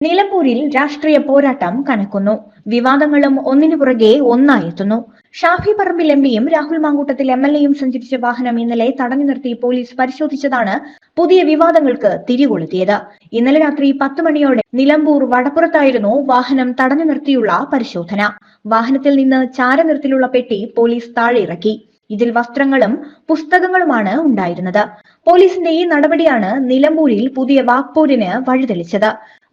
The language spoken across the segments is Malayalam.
നിലമ്പൂരിൽ രാഷ്ട്രീയ പോരാട്ടം കനക്കുന്നു. വിവാദങ്ങളും ഒന്നിനു പുറകെ ഒന്നായെത്തുന്നു. ഷാഫി പറമ്പിൽ എംപിയും രാഹുൽ മാങ്കൂട്ടത്തിൽ എംഎൽഎയും സഞ്ചരിച്ച വാഹനം ഇന്നലെ തടഞ്ഞു നിർത്തി പോലീസ് പരിശോധിച്ചതാണ് പുതിയ വിവാദങ്ങൾക്ക് തിരികൊളുത്തിയത്. ഇന്നലെ രാത്രി 10 മണിയോടെ നിലമ്പൂർ വടപ്പുറത്തായിരുന്നു വാഹനം തടഞ്ഞു നിർത്തിയുള്ള പരിശോധന. വാഹനത്തിൽ നിന്ന് ചാരനിറത്തിലുള്ള പെട്ടി പോലീസ് താഴെ ഇറക്കി. ഇതിൽ വസ്ത്രങ്ങളും പുസ്തകങ്ങളുമാണ് ഉണ്ടായിരുന്നത്. പോലീസിന്റെ ഈ നടപടിയാണ് നിലമ്പൂരിൽ പുതിയ വാക്പോരിന് വഴിതെളിച്ചത്.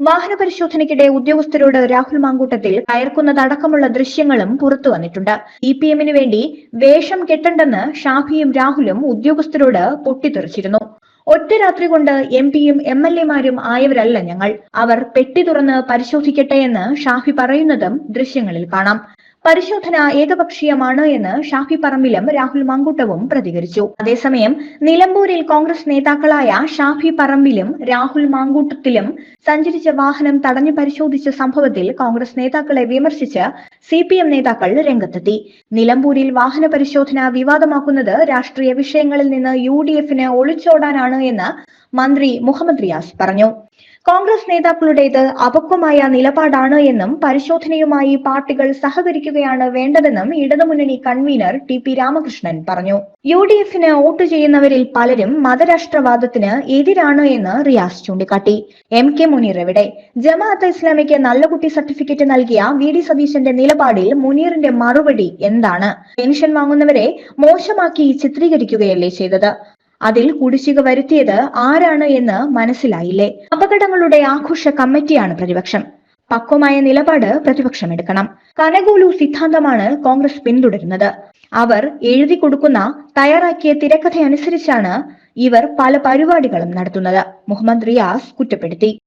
വാഹന പരിശോധനയ്ക്കിടെ ഉദ്യോഗസ്ഥരോട് രാഹുൽ മാങ്കൂട്ടത്തിൽ കയർക്കുന്നതടക്കമുള്ള ദൃശ്യങ്ങളും പുറത്തു വന്നിട്ടുണ്ട്. സിപിഎമ്മിന് വേണ്ടി വേഷം കെട്ടണ്ടെന്ന് ഷാഫിയും രാഹുലും ഉദ്യോഗസ്ഥരോട് പൊട്ടിത്തെറിച്ചിരുന്നു. ഒറ്റ രാത്രി കൊണ്ട് എംപിയും എംഎൽഎമാരും ആയവരല്ല ഞങ്ങൾ, അവർ പെട്ടി തുറന്ന് പരിശോധിക്കട്ടെ എന്ന് ഷാഫി പറയുന്നതും ദൃശ്യങ്ങളിൽ കാണാം. പരിശോധന ഏകപക്ഷീയമാണ് എന്ന് ഷാഫി പറമ്പിലും രാഹുൽ മാങ്കൂട്ടവും പ്രതികരിച്ചു. അതേസമയം നിലമ്പൂരിൽ കോൺഗ്രസ് നേതാക്കളായ ഷാഫി പറമ്പിലും രാഹുൽ മാങ്കൂട്ടത്തിലും സഞ്ചരിച്ച വാഹനം തടഞ്ഞു പരിശോധിച്ച സംഭവത്തിൽ കോൺഗ്രസ് നേതാക്കളെ വിമർശിച്ച് സിപിഎം നേതാക്കൾ രംഗത്തെത്തി. നിലമ്പൂരിൽ വാഹന പരിശോധന വിവാദമാക്കുന്നത് രാഷ്ട്രീയ വിഷയങ്ങളിൽ നിന്ന് യുഡിഎഫിന് ഒളിച്ചോടാനാണ് എന്ന് മന്ത്രി മുഹമ്മദ് റിയാസ് പറഞ്ഞു. കോൺഗ്രസ് നേതാക്കളുടേത് അപക്വമായ നിലപാടാണ് എന്നും പരിശോധനയുമായി പാർട്ടികൾ സഹകരിക്കുകയാണ് വേണ്ടതെന്നും ഇടതുമുന്നണി കൺവീനർ ടി.പി. രാമകൃഷ്ണൻ പറഞ്ഞു. യുഡിഎഫിന് വോട്ട് ചെയ്യുന്നവരിൽ പലരും മതരാഷ്ട്രവാദത്തിന് എതിരാണ് എന്ന് റിയാസ് ചൂണ്ടിക്കാട്ടി. എം.കെ. മുനീർ എവിടെ? ജമാഅത്തെ ഇസ്ലാമിക്ക് നല്ലകുട്ടി സർട്ടിഫിക്കറ്റ് നൽകിയ വി.ഡി. സതീശന്റെ നിലപാടിൽ മുനീറിന്റെ മറുപടി എന്താണ്? പെൻഷൻ വാങ്ങുന്നവരെ മോശമാക്കി ചിത്രീകരിക്കുകയല്ലേ ചെയ്തത്? അതിൽ കുടിശ്ശിക വരുത്തിയത് ആരാണ് എന്ന് മനസ്സിലായില്ലേ? അപകടങ്ങളുടെ ആഘോഷ കമ്മിറ്റിയാണ് പ്രതിപക്ഷം. പക്വമായ നിലപാട് പ്രതിപക്ഷം എടുക്കണം. കനകൂലു സിദ്ധാന്തമാണ് കോൺഗ്രസ് പിന്തുടരുന്നത്. അവർ എഴുതി കൊടുക്കുന്ന തയ്യാറാക്കിയ തിരക്കഥയനുസരിച്ചാണ് ഇവർ പല പരിപാടികളും നടത്തുന്നത്. മുഹമ്മദ് റിയാസ് കുറ്റപ്പെടുത്തി.